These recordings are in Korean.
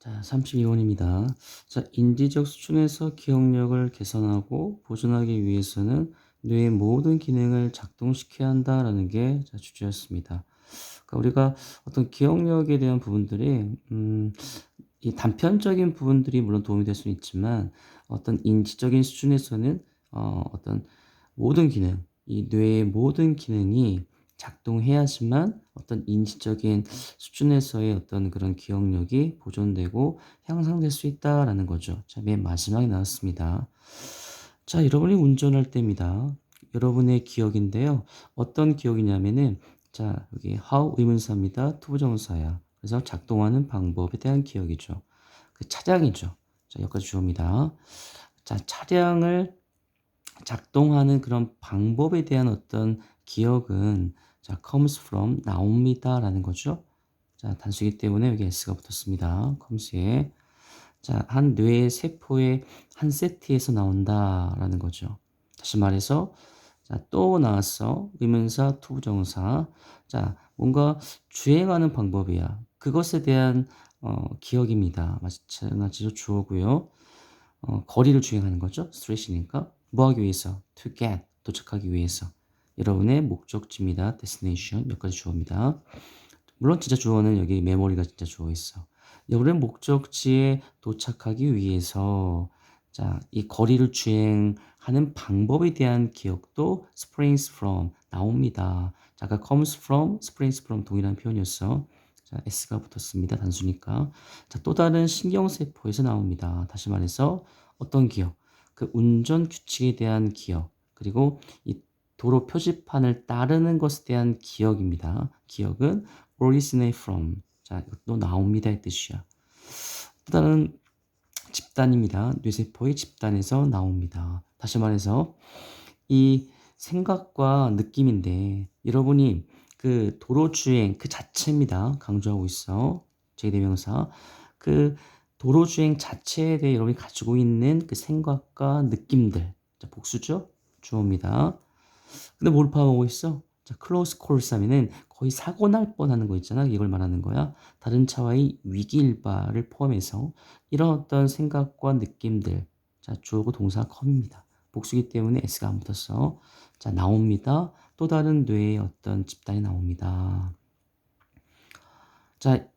자, 32번입니다. 자, 인지적 수준에서 기억력을 개선하고 보존하기 위해서는 뇌의 모든 기능을 작동시켜야 한다라는 게 주제였습니다. 그러니까 우리가 어떤 기억력에 대한 부분들이, 이 단편적인 부분들이 물론 도움이 될 수는 있지만, 어떤 인지적인 수준에서는, 어떤 모든 기능, 이 뇌의 모든 기능이 작동해야지만 어떤 인지적인 수준에서의 어떤 그런 기억력이 보존되고 향상될 수 있다라는 거죠. 자, 맨 마지막에 나왔습니다. 자, 여러분이 운전할 때입니다. 여러분의 기억인데요. 어떤 기억이냐면은, 자, 여기 how 의문사입니다. 투부정사야. 그래서 작동하는 방법에 대한 기억이죠. 그 차량이죠. 자, 여기까지 주어입니다. 자, 차량을 작동하는 그런 방법에 대한 어떤 기억은 자, comes from 나옵니다라는 거죠. 자, 단수이기 때문에 여기 s가 붙었습니다. comes에 자, 한 뇌의 세포의 한 세트에서 나온다라는 거죠. 다시 말해서 자, 또 나왔어. 의문사, 투부정사. 자, 뭔가 주행하는 방법이야. 그것에 대한 기억입니다. 마찬가지로 주어고요. 거리를 주행하는 거죠. 스트레이트니까. 뭐 하기 위해서? To get, 도착하기 위해서. 여러분의 목적지입니다. destination, 몇 가지 주어입니다. 물론 진짜 주어는 여기 메모리가 진짜 주어 있어. 여러분의 목적지에 도착하기 위해서 자, 이 거리를 주행하는 방법에 대한 기억도 springs from 나옵니다. 자, 아까 comes from, springs from 동일한 표현이었어. 자, s가 붙었습니다. 단수니까. 자, 또 다른 신경세포에서 나옵니다. 다시 말해서 어떤 기억? 그 운전 규칙에 대한 기억. 그리고 이 도로 표지판을 따르는 것에 대한 기억입니다. 기억은 originate from. 자, 이것도 나옵니다의 뜻이야. 또 다른 집단입니다. 뇌세포의 집단에서 나옵니다. 다시 말해서 이 생각과 느낌인데 여러분이 그 도로 주행 그 자체입니다. 강조하고 있어. 제2대명사. 그 도로 주행 자체에 대해 여러분이 가지고 있는 그 생각과 느낌들. 자, 복수죠? 주어입니다. 근데 뭘 포함하고 있어? 자, 클로스 콜스 하면은 거의 사고 날 뻔하는 거 있잖아. 이걸 말하는 거야. 다른 차와의 위기 일바를 포함해서 이런 어떤 생각과 느낌들. 자, 주어고 동사 컴입니다. 복수기 때문에 s가 안 붙었어. 자, 나옵니다. 또 다른 뇌의 어떤 집단이 나옵니다. 자,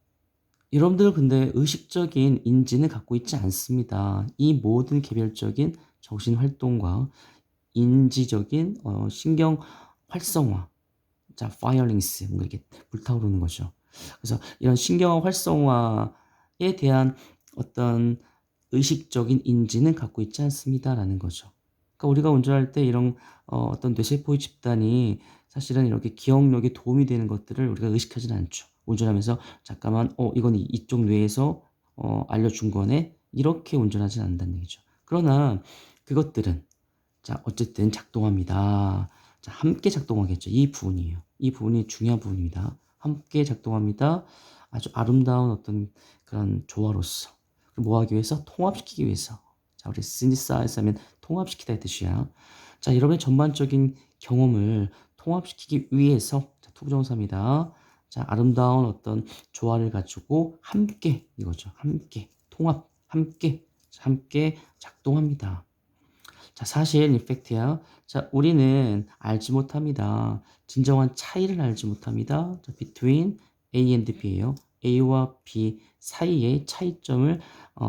여러분들 근데 의식적인 인지는 갖고 있지 않습니다. 이 모든 개별적인 정신 활동과 인지적인 신경 활성화, 자, 파이어링스, 뭔가 이렇게 불타오르는 거죠. 그래서 이런 신경 활성화에 대한 어떤 의식적인 인지는 갖고 있지 않습니다라는 거죠. 그러니까 우리가 운전할 때 이런 어떤 뇌세포의 집단이 사실은 이렇게 기억력에 도움이 되는 것들을 우리가 의식하지는 않죠. 운전하면서 잠깐만, 이건 이쪽 뇌에서 알려준 거네. 이렇게 운전하지 않는다는 얘기죠. 그러나 그것들은 자, 어쨌든 작동합니다. 자, 함께 작동하겠죠. 이 부분이에요. 이 부분이 중요한 부분입니다. 함께 작동합니다. 아주 아름다운 어떤 그런 조화로서. 뭐 하기 위해서? 통합시키기 위해서. 자, 우리 synthesize 하면 통합시키다 의 뜻이야. 자, 여러분의 전반적인 경험을 통합시키기 위해서 자, 투부정사입니다. 자, 아름다운 어떤 조화를 가지고 함께 이거죠. 함께 통합, 함께 작동합니다. 자, 사실 이펙트야. 자, 우리는 알지 못합니다. 진정한 차이를 알지 못합니다. 자, between A and B예요. A와 B 사이의 차이점을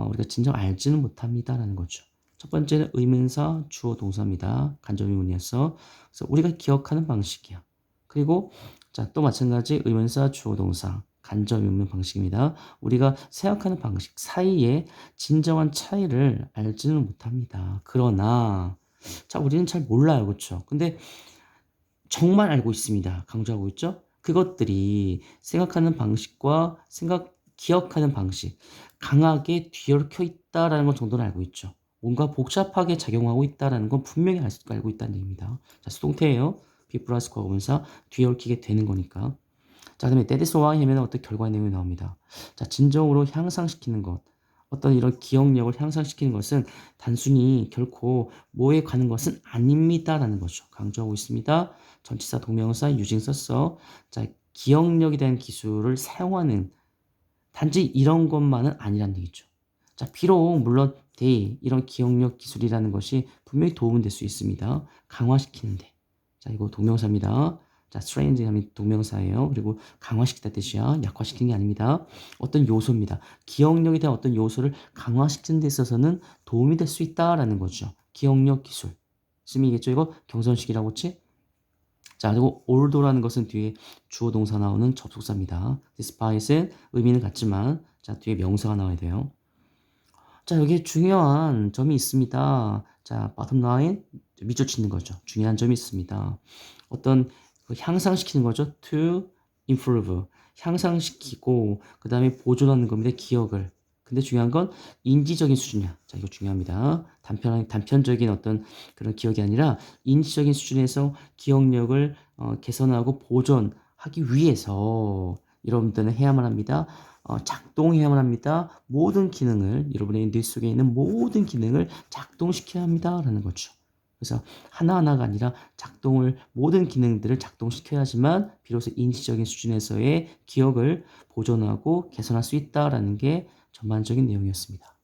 우리가 진정 알지는 못합니다라는 거죠. 첫 번째는 의문사, 주어, 동사입니다. 간접의문이었어. 그래서 우리가 기억하는 방식이야. 그리고 자, 또 마찬가지 의문사, 주어, 동사. 간접의문 방식입니다. 우리가 생각하는 방식 사이에 진정한 차이를 알지는 못합니다. 그러나 자, 우리는 잘 몰라요. 그렇죠? 근데 정말 알고 있습니다. 강조하고 있죠? 그것들이 생각하는 방식과 기억하는 방식 강하게 뒤얽혀 있다라는 것 정도는 알고 있죠. 뭔가 복잡하게 작용하고 있다라는 건 분명히 알고 있다는 얘기입니다. 자, 수동태예요. be 플러스 과거분사 뒤얽히게 되는 거니까. 자, 그다음에 that is why 하면 어떤 결과 내용이 나옵니다. 자, 진정으로 향상시키는 것. 어떤 이런 기억력을 향상시키는 것은 단순히 결코 뭐에 가는 것은 아닙니다라는 거죠. 강조하고 있습니다. 전치사 동명사 유징 썼어. 자, 기억력에 대한 기술을 사용하는 단지 이런 것만은 아니라는 얘기죠. 자, 비록 물론 이런 기억력 기술이라는 것이 분명히 도움은 될 수 있습니다. 강화시키는데. 자, 이거 동명사입니다. 자, strength 하면 동명사예요. 그리고 강화시키다 뜻이야. 약화시키는 게 아닙니다. 어떤 요소입니다. 기억력에 대한 어떤 요소를 강화시키는 데 있어서는 도움이 될 수 있다라는 거죠. 기억력 기술. 쓰이겠죠? 이거 경선식이라고 했지? 자, 그리고 although라는 것은 뒤에 주어 동사 나오는 접속사입니다. despite은 의미는 같지만 자, 뒤에 명사가 나와야 돼요. 자, 여기에 중요한 점이 있습니다. 자, bottom line 밑줄치는 거죠. 중요한 점이 있습니다. 어떤 향상시키는 거죠. to improve 향상시키고 그 다음에 보존하는 겁니다. 기억을. 근데 중요한 건 인지적인 수준이야. 자, 이거 중요합니다. 단편적인 어떤 그런 기억이 아니라 인지적인 수준에서 기억력을 개선하고 보존하기 위해서 여러분들은 해야만 합니다. 작동해야만 합니다. 모든 기능을 여러분의 뇌 속에 있는 모든 기능을 작동시켜야 합니다라는 거죠. 그래서 하나하나가 아니라 모든 기능들을 작동시켜야지만 비로소 인지적인 수준에서의 기억을 보존하고 개선할 수 있다라는 게 전반적인 내용이었습니다.